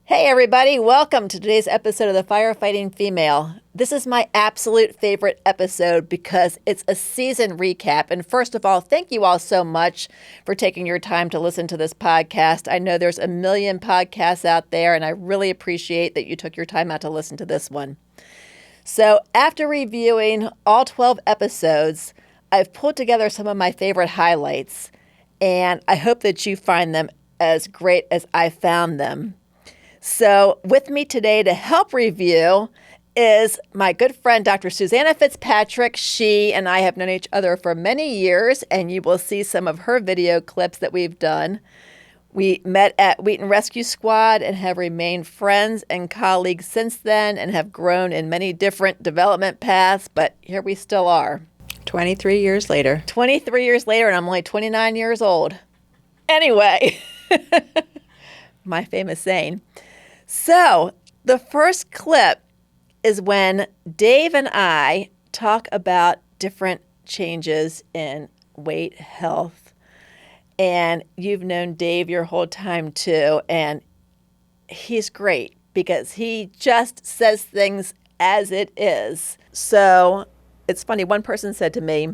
Hey everybody, welcome to today's episode of The Firefighting Female. This is my absolute favorite episode because it's a season recap. And first of all, thank you all so much for taking your time to listen to this podcast. I know there's a million podcasts out there, and I really appreciate that you took your time out to listen to this one. So after reviewing all 12 episodes, I've pulled together some of my favorite highlights, and I hope that you find them as great as I found them. So with me today to help review is my good friend, Dr. Suzanna Fitzpatrick. She and I have known each other for many years, and you will see some of her video clips that we've done. We met at Wheaton Rescue Squad and have remained friends and colleagues since then and have grown in many different development paths, but here we still are. 23 years later. 23 years later, and I'm only 29 years old. Anyway, my famous saying. So the first clip is when Dave and I talk about different changes in weight, health. And you've known Dave your whole time too. And he's great because he just says things as it is. So it's funny. One person said to me,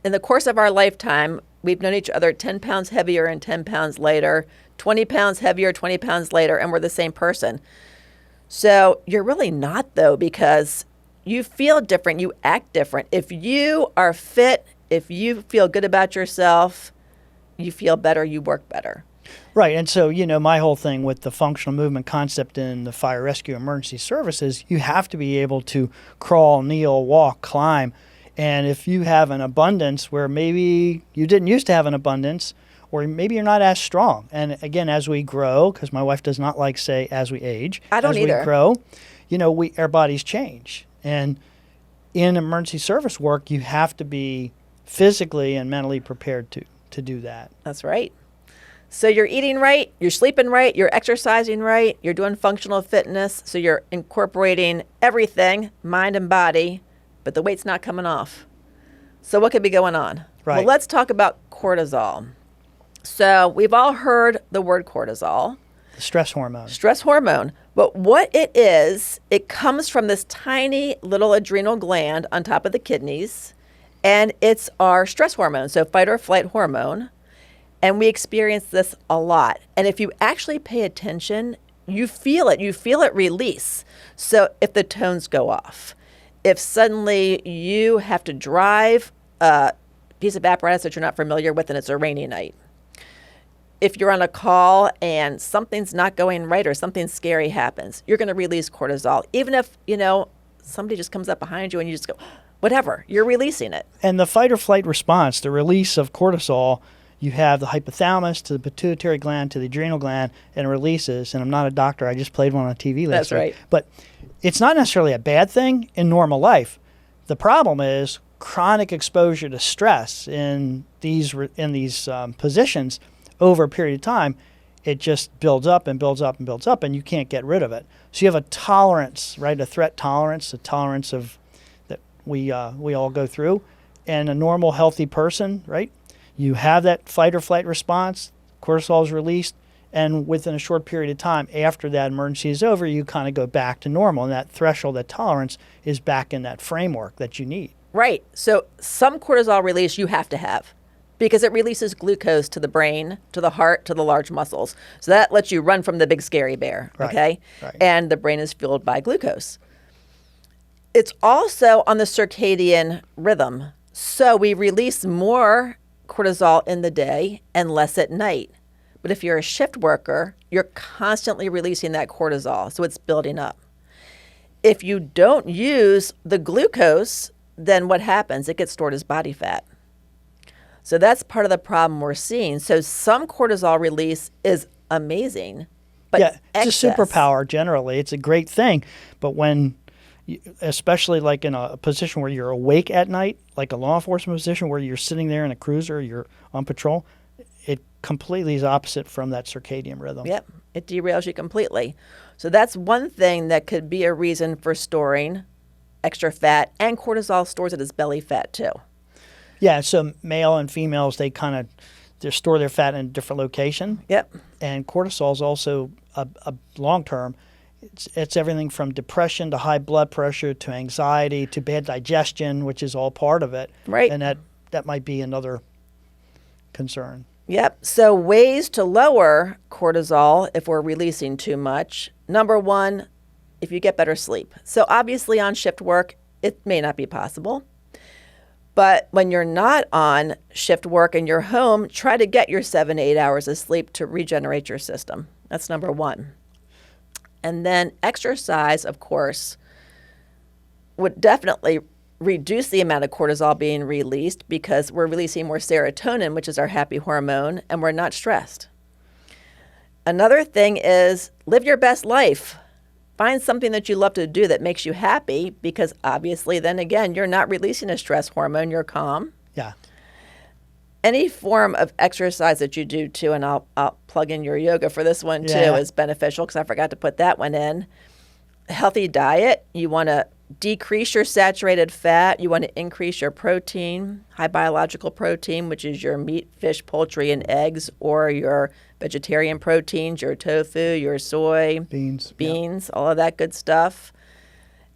in the course of our lifetime, we've known each other 10 pounds heavier and 10 pounds lighter, 20 pounds heavier, 20 pounds later, and we're the same person. So you're really not, though, because you feel different, you act different. If you are fit, if you feel good about yourself, you feel better, you work better. Right. And so, my whole thing with the functional movement concept in the fire rescue emergency services, you have to be able to crawl, kneel, walk, climb. And if you have an abundance where maybe you didn't used to have an abundance, or maybe you're not as strong. And again, as we grow, because my wife does not like say as we age. I don't either. As we grow, our bodies change. And in emergency service work, you have to be physically and mentally prepared to do that. That's right. So you're eating right, you're sleeping right, you're exercising right, you're doing functional fitness. So you're incorporating everything, mind and body, but the weight's not coming off. So what could be going on? Right. Well, let's talk about cortisol. So we've all heard the word cortisol. The stress hormone. Stress hormone. But what it is, it comes from this tiny little adrenal gland on top of the kidneys, and it's our stress hormone, so fight or flight hormone. And we experience this a lot. And if you actually pay attention, you feel it. You feel it release. So if the tones go off, if suddenly you have to drive a piece of apparatus that you're not familiar with and it's a rainy night, if you're on a call and something's not going right or something scary happens, you're going to release cortisol. Even if, somebody just comes up behind you and you just go, whatever, you're releasing it. And the fight or flight response, the release of cortisol, you have the hypothalamus to the pituitary gland to the adrenal gland, and it releases. And I'm not a doctor. I just played one on TV last That's right. But it's not necessarily a bad thing in normal life. The problem is chronic exposure to stress in these positions over a period of time. It just builds up and builds up and builds up, and you can't get rid of it. So you have a tolerance, right? A threat tolerance, a tolerance of that we all go through. And a normal, healthy person, right? You have that fight or flight response, cortisol is released, and within a short period of time after that emergency is over, you kind of go back to normal. And that threshold, that tolerance is back in that framework that you need. Right. So some cortisol release you have to have because it releases glucose to the brain, to the heart, to the large muscles. So that lets you run from the big scary bear, right. Okay? Right. And the brain is fueled by glucose. It's also on the circadian rhythm. So we release more cortisol in the day and less at night. But if you're a shift worker, you're constantly releasing that cortisol, so it's building up. If you don't use the glucose, then what happens? It gets stored as body fat. So that's part of the problem we're seeing. So some cortisol release is amazing, but yeah, it's excess. a superpower generally. It's a great thing. But when, especially like in a position where you're awake at night, like a law enforcement position where you're sitting there in a cruiser, you're on patrol, it completely is opposite from that circadian rhythm. Yep, it derails you completely. So that's one thing that could be a reason for storing extra fat, and cortisol stores it as belly fat too. Yeah, so male and females, they store their fat in a different location. Yep. And cortisol is also a long term, it's everything from depression to high blood pressure to anxiety to bad digestion, which is all part of it. Right. And that might be another concern. Yep. So ways to lower cortisol if we're releasing too much. Number one, if you get better sleep. So obviously on shift work, it may not be possible. But when you're not on shift work and you're home, try to get your 7 to 8 hours of sleep to regenerate your system. That's number one. And then exercise, of course, would definitely reduce the amount of cortisol being released because we're releasing more serotonin, which is our happy hormone, and we're not stressed. Another thing is live your best life. Find something that you love to do that makes you happy because obviously then again, you're not releasing a stress hormone, you're calm. Yeah. Any form of exercise that you do too, and I'll plug in your yoga for this one too, is beneficial because I forgot to put that one in. Healthy diet, you want to decrease your saturated fat. You want to increase your protein, high biological protein, which is your meat, fish, poultry, and eggs, or your vegetarian proteins, your tofu, your soy, beans, all of that good stuff.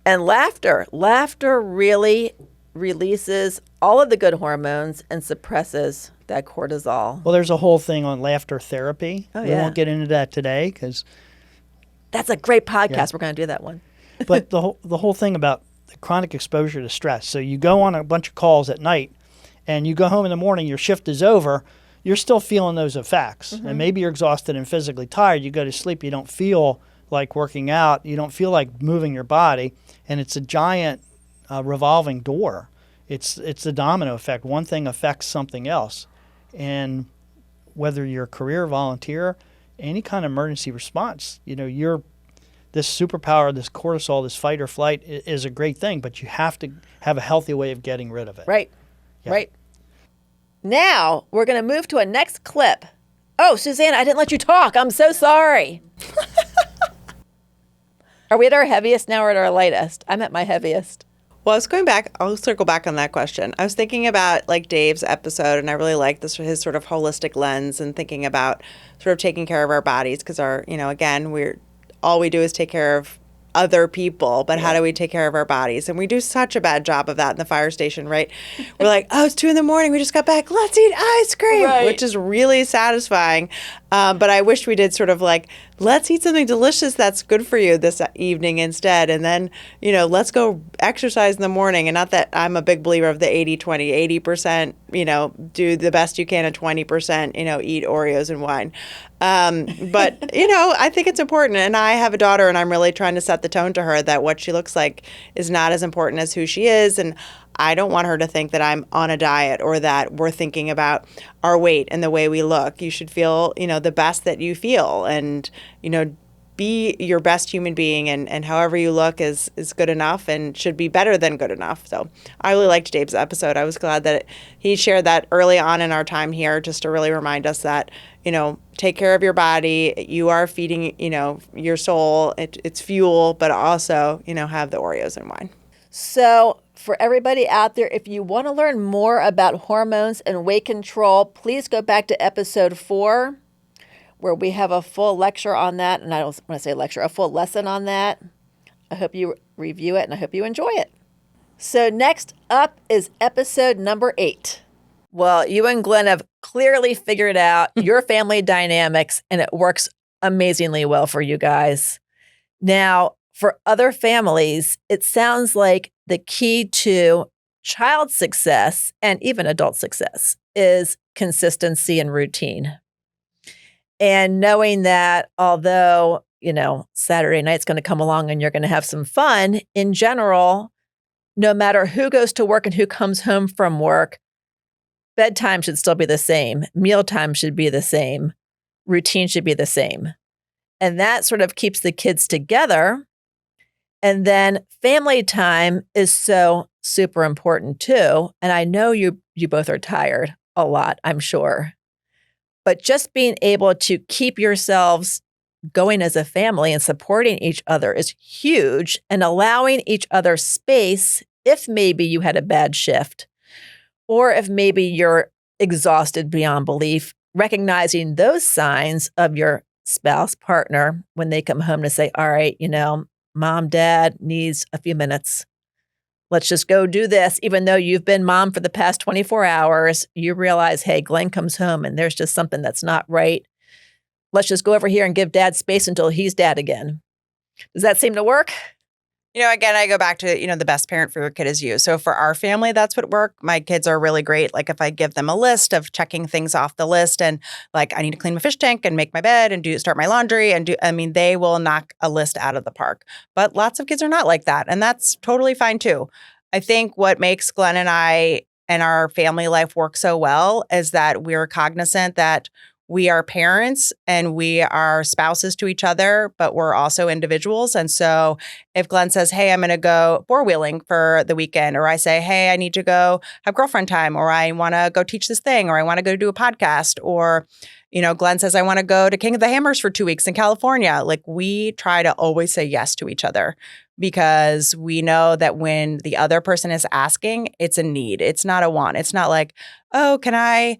And laughter. Laughter really releases all of the good hormones and suppresses that cortisol. Well, there's a whole thing on laughter therapy. Oh, we yeah. won't get into that today because that's a great podcast. Yeah. We're going to do that one. But the whole thing about the chronic exposure to stress. So you go on a bunch of calls at night and you go home in the morning, your shift is over, you're still feeling those effects. And maybe you're exhausted and physically tired. You go to sleep, you don't feel like working out, you don't feel like moving your body, and it's a giant revolving door. It's the domino effect. One thing affects something else. And whether you're a career volunteer, any kind of emergency response, this superpower, this cortisol, this fight or flight is a great thing, but you have to have a healthy way of getting rid of it. Right. Yeah. Right. Now we're going to move to a next clip. Oh, Suzanne, I didn't let you talk. I'm so sorry. Are we at our heaviest now or at our lightest? I'm at my heaviest. Well, I was going back. I'll circle back on that question. I was thinking about like Dave's episode, and I really like this his sort of holistic lens and thinking about sort of taking care of our bodies because again, all we do is take care of other people, but how do we take care of our bodies? And we do such a bad job of that in the fire station, right? We're like, oh, it's 2 a.m. We just got back. Let's eat ice cream, which is really satisfying. But I wish we did sort of like, let's eat something delicious that's good for you this evening instead. And then, let's go exercise in the morning. And not that I'm a big believer of the 80-20, 80%, do the best you can, and 20%, eat Oreos and wine. But, I think it's important. And I have a daughter, and I'm really trying to set the tone to her that what she looks like is not as important as who she is. And I don't want her to think that I'm on a diet or that we're thinking about our weight and the way we look. You should feel, the best that you feel and, be your best human being, and however you look is good enough and should be better than good enough. So I really liked Dave's episode. I was glad that he shared that early on in our time here just to really remind us that, take care of your body. You are feeding, your soul. It's fuel, but also, have the Oreos and wine. So for everybody out there, if you want to learn more about hormones and weight control, please go back to episode 4, where we have a full lecture on that. And I don't want to say lecture, a full lesson on that. I hope you review it and I hope you enjoy it. So next up is episode number 8. Well, you and Glenn have clearly figured out your family dynamics, and it works amazingly well for you guys. Now, for other families, it sounds like the key to child success and even adult success is consistency and routine. And knowing that although, Saturday night's going to come along and you're going to have some fun, in general, no matter who goes to work and who comes home from work, bedtime should still be the same. Mealtime should be the same. Routine should be the same. And that sort of keeps the kids together. And then family time is so super important too. And I know you both are tired a lot, I'm sure. But just being able to keep yourselves going as a family and supporting each other is huge, and allowing each other space if maybe you had a bad shift or if maybe you're exhausted beyond belief, recognizing those signs of your spouse, partner, when they come home to say, all right, mom, dad needs a few minutes. Let's just go do this. Even though you've been mom for the past 24 hours, you realize, hey, Glenn comes home and there's just something that's not right. Let's just go over here and give dad space until he's dad again. Does that seem to work? Again, I go back to, the best parent for your kid is you. So for our family, that's what worked. My kids are really great. Like if I give them a list of checking things off the list and like I need to clean my fish tank and make my bed and start my laundry they will knock a list out of the park. But lots of kids are not like that. And that's totally fine too. I think what makes Glenn and I and our family life work so well is that we're cognizant that we are parents and we are spouses to each other, but we're also individuals. And so if Glenn says, hey, I'm going to go four-wheeling for the weekend, or I say, hey, I need to go have girlfriend time, or I want to go teach this thing, or I want to go do a podcast, or, Glenn says, I want to go to King of the Hammers for 2 weeks in California. Like we try to always say yes to each other because we know that when the other person is asking, it's a need. It's not a want. It's not like, oh, can I,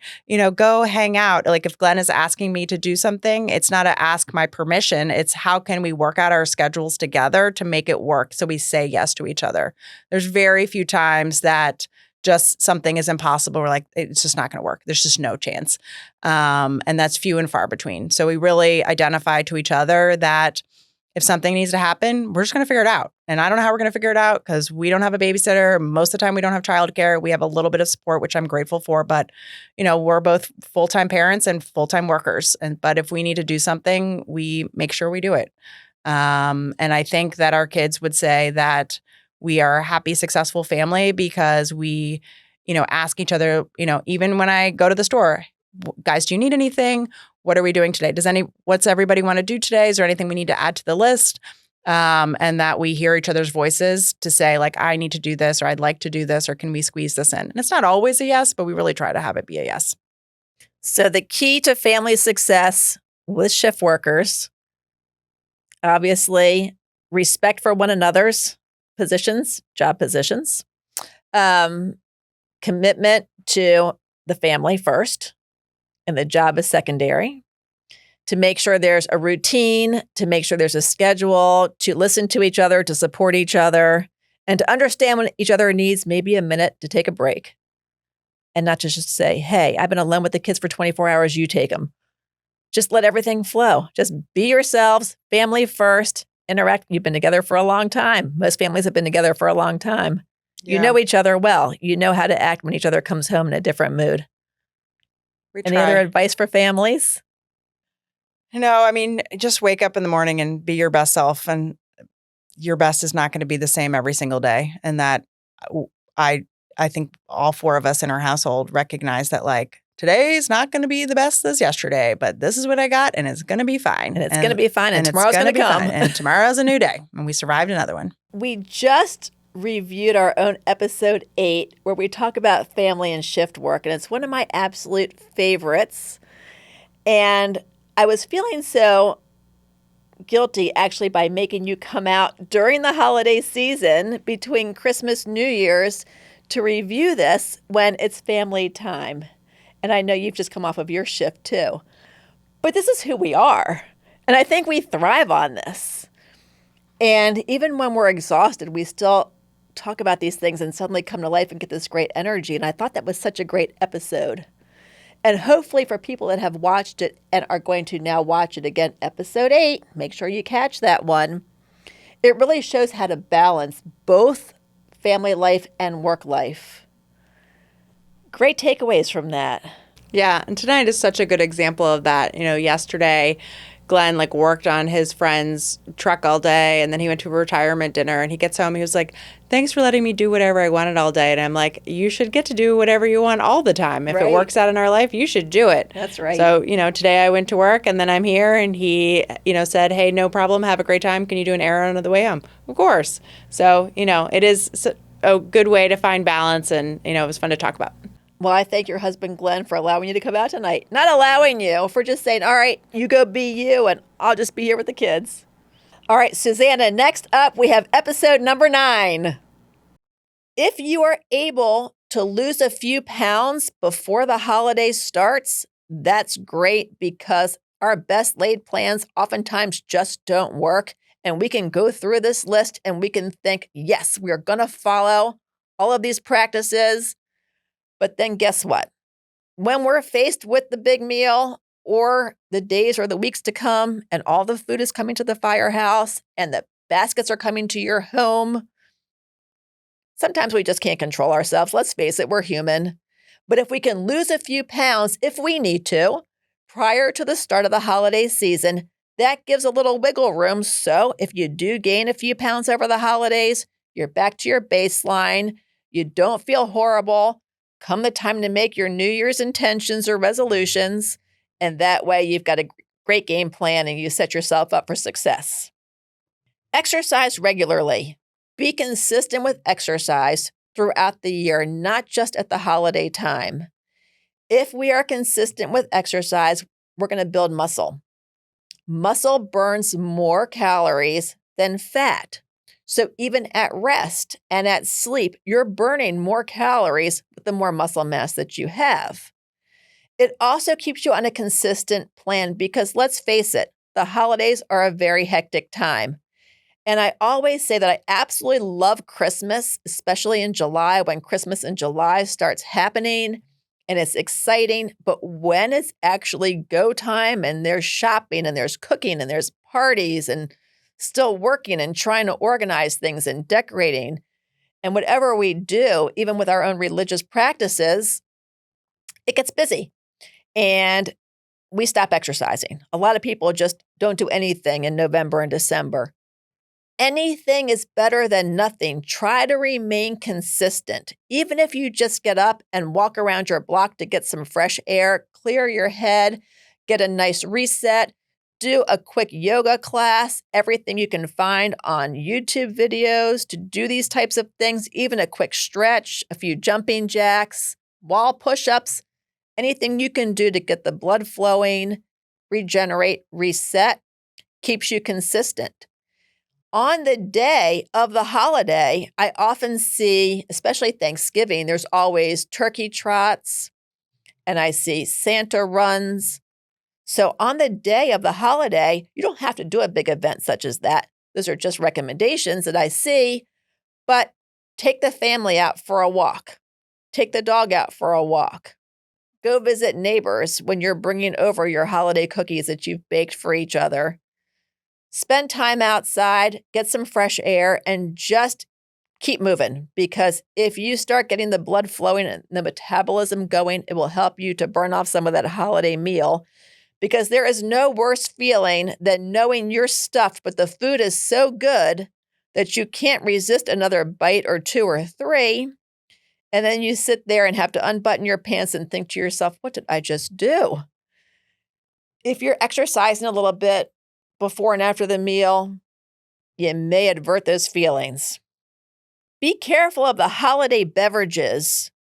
go hang out? Like if Glenn is asking me to do something, it's not to ask my permission. It's how can we work out our schedules together to make it work so we say yes to each other. There's very few times that just something is impossible. We're like, it's just not going to work. There's just no chance. And that's few and far between. So we really identify to each other that if something needs to happen, we're just going to figure it out. And I don't know how we're going to figure it out because we don't have a babysitter. Most of the time we don't have childcare. We have a little bit of support, which I'm grateful for. But, we're both full-time parents and full-time workers. But if we need to do something, we make sure we do it. And I think that our kids would say that we are a happy, successful family because we, ask each other, even when I go to the store, guys, do you need anything? What are we doing today? What's everybody want to do today? Is there anything we need to add to the list? And that we hear each other's voices to say like, I need to do this, or I'd like to do this, or can we squeeze this in? And it's not always a yes, but we really try to have it be a yes. So the key to family success with shift workers, obviously, respect for one another's positions, job positions, commitment to the family first, and the job is secondary, to make sure there's a routine, to make sure there's a schedule, to listen to each other, to support each other, and to understand when each other needs maybe a minute to take a break. And not just say, hey, I've been alone with the kids for 24 hours, you take them. Just let everything flow. Just be yourselves, family first, interact. You've been together for a long time. Most families have been together for a long time. Yeah. You know each other well. You know how to act when each other comes home in a different mood. Any other advice for families? Just wake up in the morning and be your best self. And your best is not going to be the same every single day. And that I think all four of us in our household recognize that like today is not going to be the best as yesterday, but this is what I got and it's going to be fine. And it's going to be fine. And tomorrow's going to come. And tomorrow's a new day. And we survived another one. We just reviewed our own episode 8 where we talk about family and shift work. And it's one of my absolute favorites. And I was feeling so guilty actually by making you come out during the holiday season between Christmas, New Year's to review this when it's family time. And I know you've just come off of your shift too. But this is who we are. And I think we thrive on this. And even when we're exhausted, we still talk about these things and suddenly come to life and get this great energy. And I thought that was such a great episode. And hopefully for people that have watched it and are going to now watch it again, episode 8, make sure you catch that one. It really shows how to balance both family life and work life. Great takeaways from that. Yeah, and tonight is such a good example of that. Yesterday, Glenn worked on his friend's truck all day, and then he went to a retirement dinner, and he gets home, he was like, thanks for letting me do whatever I wanted all day. And I'm like, you should get to do whatever you want all the time. If it works out in our life, you should do it. That's right. So, today I went to work, and then I'm here, and he, said, hey, no problem, have a great time. Can you do an errand on the way home? Of course. So, it is a good way to find balance, and, it was fun to talk about. Well, I thank your husband, Glenn, for allowing you to come out tonight. Not allowing you, for just saying, all right, you go be you, and I'll just be here with the kids. All right, Suzanna, next up, we have episode number 9. If you are able to lose a few pounds before the holiday starts, that's great because Our best laid plans oftentimes just don't work. And we can go through this list and we can think, yes, we are going to follow all of these practices. But then guess what? When we're faced with the big meal or the days or the weeks to come and all the food is coming to the firehouse and the baskets are coming to your home, sometimes we just can't control ourselves. Let's face it, we're human. But if we can lose a few pounds, if we need to, prior to the start of the holiday season, that gives a little wiggle room. So if you do gain a few pounds over the holidays, you're back to your baseline. You don't feel horrible. Come the time to make your New Year's intentions or resolutions. And that way you've got a great game plan and you set yourself up for success. Exercise regularly. Be consistent with exercise throughout the year, not just at the holiday time. If we are consistent with exercise, we're going to build muscle. Muscle burns more calories than fat. So even at rest and at sleep, you're burning more calories with the more muscle mass that you have. It also keeps you on a consistent plan because let's face it, the holidays are a very hectic time. And I always say that I absolutely love Christmas, especially in July when Christmas in July starts happening and it's exciting. But when it's actually go time and there's shopping and there's cooking and there's parties and still working and trying to organize things and decorating and whatever we do, even with our own religious practices, it gets busy and we stop exercising. A lot of people just don't do anything in November and December. Anything is better than nothing. Try to remain consistent. Even if you just get up and walk around your block to get some fresh air, clear your head, get a nice reset, do a quick yoga class, everything you can find on YouTube videos to do these types of things, even a quick stretch, a few jumping jacks, wall push-ups, anything you can do to get the blood flowing, regenerate, reset, keeps you consistent. On the day of the holiday, I often see, especially Thanksgiving, there's always turkey trots and I see Santa runs. So on the day of the holiday, you don't have to do a big event such as that. Those are just recommendations that I see, but take the family out for a walk. Take the dog out for a walk. Go visit neighbors when you're bringing over your holiday cookies that you've baked for each other. Spend time outside, get some fresh air, and just keep moving. Because if you start getting the blood flowing and the metabolism going, it will help you to burn off some of that holiday meal. Because there is no worse feeling than knowing you're stuffed, but the food is so good that you can't resist another bite or two or three. And then you sit there and have to unbutton your pants and think to yourself, what did I just do? If you're exercising a little bit, before and after the meal, you may avert those feelings. Be careful of the holiday beverages.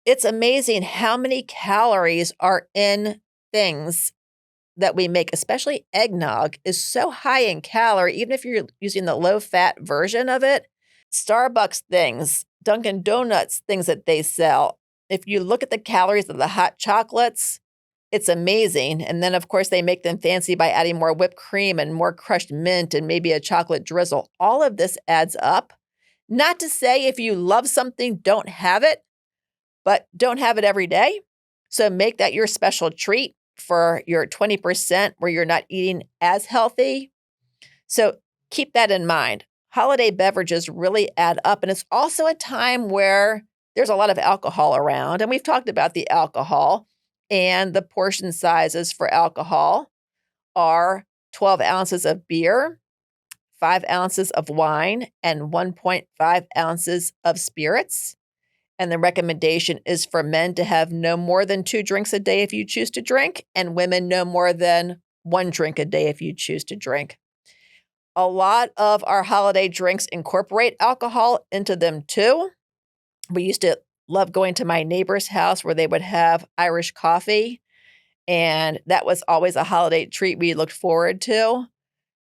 It's amazing how many calories are in things that we make, especially eggnog is so high in calorie, even if you're using the low-fat version of it. Starbucks things, Dunkin' Donuts things that they sell. If you look at the calories of the hot chocolates, it's amazing. And then, of course, they make them fancy by adding more whipped cream and more crushed mint and maybe a chocolate drizzle. All of this adds up. Not to say if you love something, don't have it, but don't have it every day. So make that your special treat for your 20% where you're not eating as healthy. So keep that in mind. Holiday beverages really add up. And it's also a time where there's a lot of alcohol around. And we've talked about the alcohol. And the portion sizes for alcohol are 12 ounces of beer, 5 ounces of wine, and 1.5 ounces of spirits. And the recommendation is for men to have no more than 2 drinks a day if you choose to drink, and women no more than 1 drink a day if you choose to drink. A lot of our holiday drinks incorporate alcohol into them too. We used to love going to my neighbor's house where they would have Irish coffee. And that was always a holiday treat we looked forward to.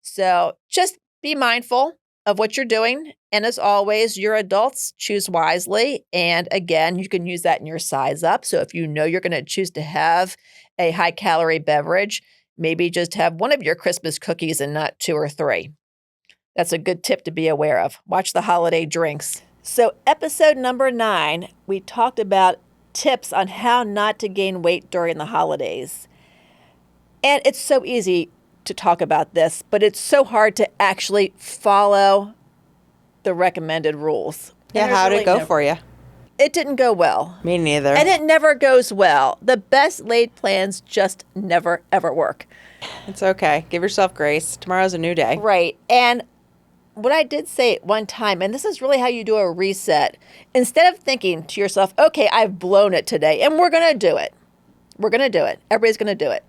So just be mindful of what you're doing. And as always, your adults, choose wisely. And again, you can use that in your size up. So if you know you're going to choose to have a high calorie beverage, Maybe just have one of your Christmas cookies and not 2 or 3. That's a good tip to be aware of. Watch the holiday drinks. So episode number 9, we talked about tips on how not to gain weight during the holidays. And it's so easy to talk about this, but it's so hard to actually follow the recommended rules. Yeah, how'd it go for you? It didn't go well. Me neither. And it never goes well. The best laid plans just never, ever work. It's okay. Give yourself grace. Tomorrow's a new day. Right. And what I did say at one time, and this is really how you do a reset, instead of thinking to yourself, okay, I've blown it today, and we're going to do it. We're going to do it. Everybody's going to do it.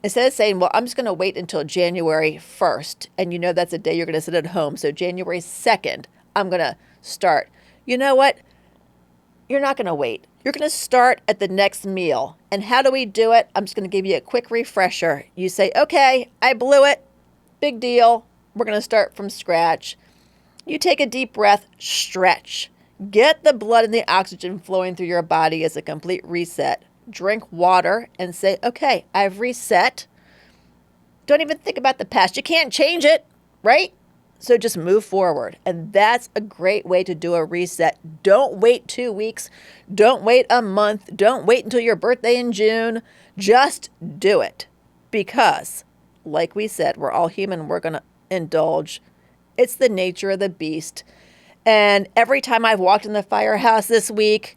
Instead of saying, well, I'm just going to wait until January 1st, and you know that's a day you're going to sit at home. So January 2nd, I'm going to start. You know what? You're not going to wait. You're going to start at the next meal. And how do we do it? I'm just going to give you a quick refresher. You say, okay, I blew it. Big deal. We're going to start from scratch. You take a deep breath, stretch. Get the blood and the oxygen flowing through your body as a complete reset. Drink water and say, okay, I've reset. Don't even think about the past. You can't change it, right? So just move forward. And that's a great way to do a reset. Don't wait 2 weeks. Don't wait a month. Don't wait until your birthday in June. Just do it. Because, like we said, we're all human. We're going to indulge. It's the nature of the beast. And every time I've walked in the firehouse this week,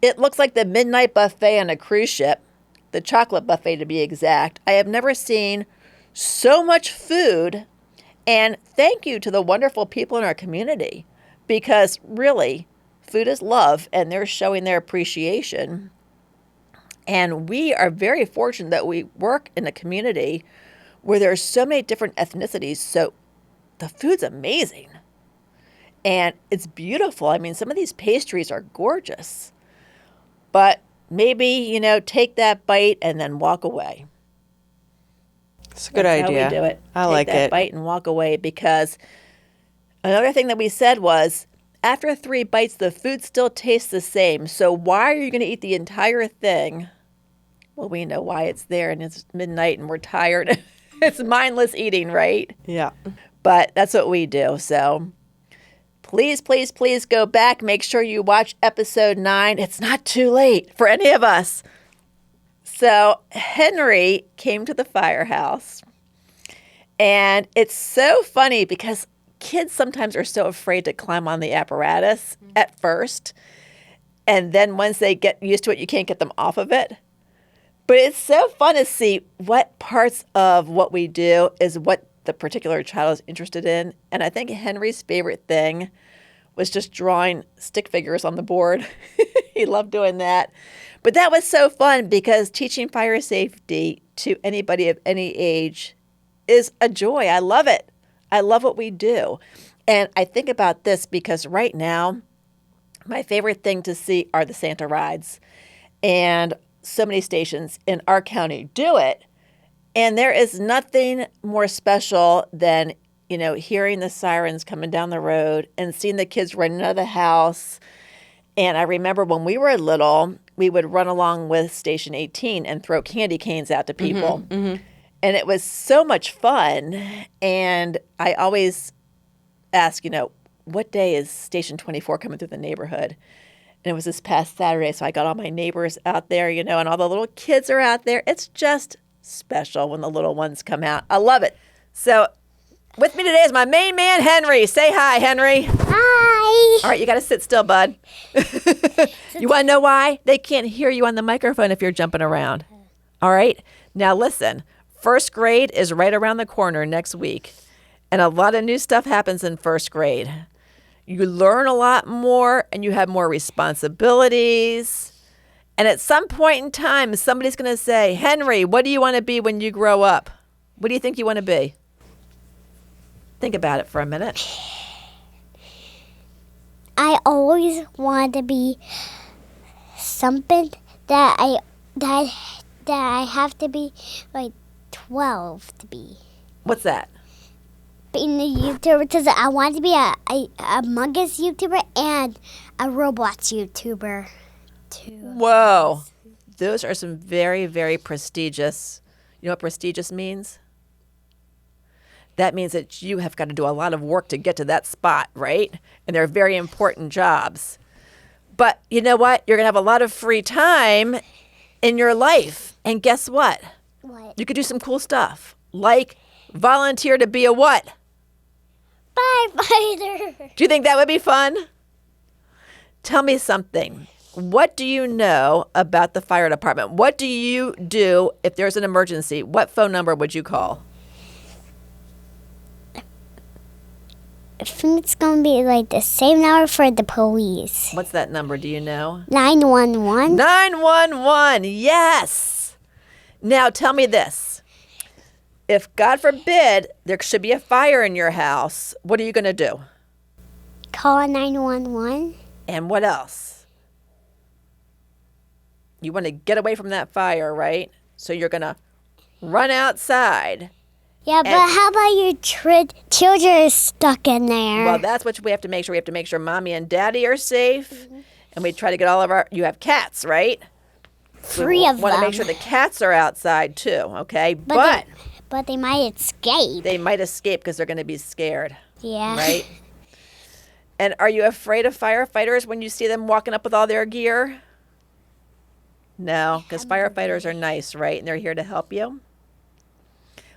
it looks like the midnight buffet on a cruise ship, the chocolate buffet to be exact. I have never seen so much food. And thank you to the wonderful people in our community, because really, food is love, and they're showing their appreciation. And we are very fortunate that we work in a community where there are so many different ethnicities. So the food's amazing. And it's beautiful. I mean, some of these pastries are gorgeous. But maybe, take that bite and then walk away. It's a good idea. How we do it. I like it. Take that bite and walk away, because another thing that we said was, after 3 bites, the food still tastes the same. So why are you going to eat the entire thing? Well, we know why it's there, and it's midnight and we're tired. It's mindless eating, right? Yeah. But that's what we do. So please, please, please go back. Make sure you watch episode 9. It's not too late for any of us. So Henry came to the firehouse, and it's so funny because kids sometimes are so afraid to climb on the apparatus at first, and then once they get used to it, you can't get them off of it. But it's so fun to see what parts of what we do is what the particular child is interested in. And I think Henry's favorite thing was just drawing stick figures on the board. He loved doing that. But that was so fun, because teaching fire safety to anybody of any age is a joy. I love it. I love what we do. And I think about this because right now, my favorite thing to see are the Santa rides. And so many stations in our county do it. And there is nothing more special than, hearing the sirens coming down the road and seeing the kids running out of the house. And I remember when we were little, we would run along with Station 18 and throw candy canes out to people. And it was so much fun. And I always ask, what day is Station 24 coming through the neighborhood? And it was this past Saturday, so I got all my neighbors out there, and all the little kids are out there. It's just special when the little ones come out. I love it. So with me today is my main man, Henry. Say hi, Henry. Hi. All right, you got to sit still, bud. You want to know why? They can't hear you on the microphone if you're jumping around. All right? Now listen, 1st grade is right around the corner next week, and a lot of new stuff happens in 1st grade. You learn a lot more, and you have more responsibilities. And at some point in time, somebody's going to say, Henry, what do you want to be when you grow up? What do you think you want to be? Think about it for a minute. I always wanted to be something that I have to be like 12 to be. What's that? Being a YouTuber, because I want to be a Among Us YouTuber and a Roblox YouTuber too. Whoa. Those are some very, very prestigious You know what prestigious means? That means that you have got to do a lot of work to get to that spot, right? And they're very important jobs. But you know what? You're going to have a lot of free time in your life. And guess what? What? You could do some cool stuff, like volunteer to be a what? Firefighter. Do you think that would be fun? Tell me something. What do you know about the fire department? What do you do if there's an emergency? What phone number would you call? I think it's going to be like the same number for the police. What's that number? Do you know? 911. 911. Yes. Now tell me this. If, God forbid, there should be a fire in your house, what are you going to do? Call 911. And what else? You want to get away from that fire, right? So you're going to run outside. Yeah, but how about your children are stuck in there? Well, that's what we have to make sure. We have to make sure Mommy and Daddy are safe. And we try to get all of our, you have cats, right? 3 of them. We want to make sure the cats are outside too, okay? But they might escape. They might escape because they're going to be scared, Yeah. right? And are you afraid of firefighters when you see them walking up with all their gear? No, because firefighters are nice, right? And they're here to help you.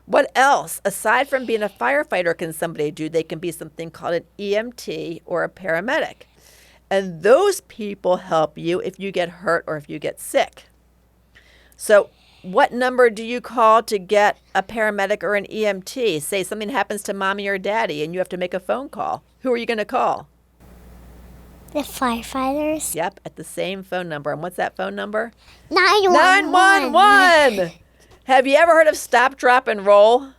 What else, aside from being a firefighter, can somebody do? They can be something called an EMT or a paramedic. And those people help you if you get hurt or if you get sick. So what number do you call to get a paramedic or an EMT? Say something happens to Mommy or Daddy and you have to make a phone call. Who are you going to call? The firefighters. Yep, at the same phone number. And what's that phone number? 911. 911. Have you ever heard of stop, drop, and roll?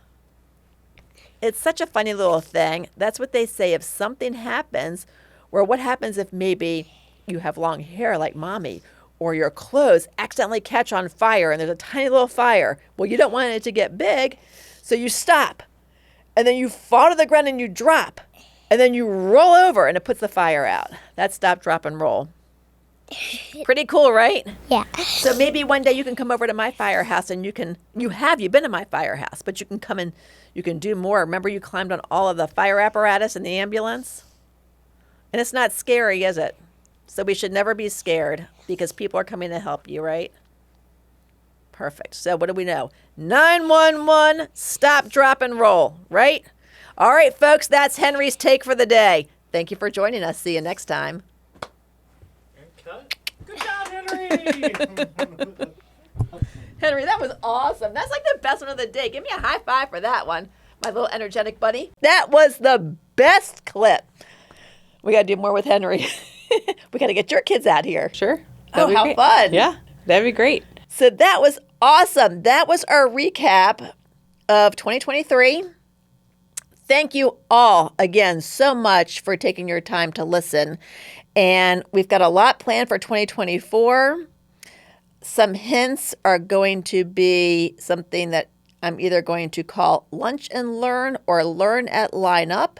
It's such a funny little thing. That's what they say if something happens, or what happens if maybe you have long hair like Mommy, or your clothes accidentally catch on fire and there's a tiny little fire. Well, you don't want it to get big, so you stop. And then you fall to the ground and you drop. And then you roll over and it puts the fire out. That's stop, drop, and roll. Pretty cool, right? Yeah. So maybe one day you can come over to my firehouse and you've been in my firehouse, but you can come and you can do more. Remember you climbed on all of the fire apparatus in the ambulance? And it's not scary, is it? So we should never be scared because people are coming to help you, right? Perfect. So what do we know? 911, stop, drop, and roll, right? All right, folks, that's Henry's take for the day. Thank you for joining us. See you next time. Good job, Henry. Henry, that was awesome. That's like the best one of the day. Give me a high five for that one, my little energetic buddy. That was the best clip. We got to do more with Henry. We got to get your kids out here. Sure. Oh, how fun. Yeah, that'd be great. So that was awesome. That was our recap of 2023. Thank you all again so much for taking your time to listen. And we've got a lot planned for 2024. Some hints are going to be something that I'm either going to call Lunch and Learn or Learn at Lineup.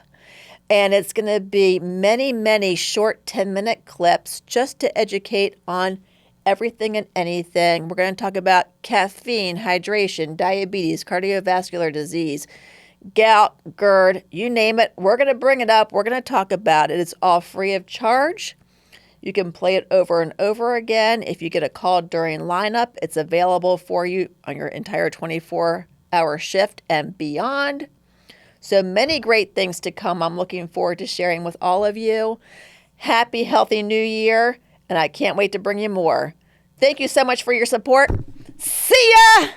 And it's going to be many, many short 10-minute clips just to educate on everything and anything. We're going to talk about caffeine, hydration, diabetes, cardiovascular disease, gout, GERD, you name it. We're going to bring it up. We're going to talk about it. It's all free of charge. You can play it over and over again. If you get a call during lineup, it's available for you on your entire 24-hour shift and beyond. So many great things to come. I'm looking forward to sharing with all of you. Happy, healthy New Year, and I can't wait to bring you more. Thank you so much for your support. See ya!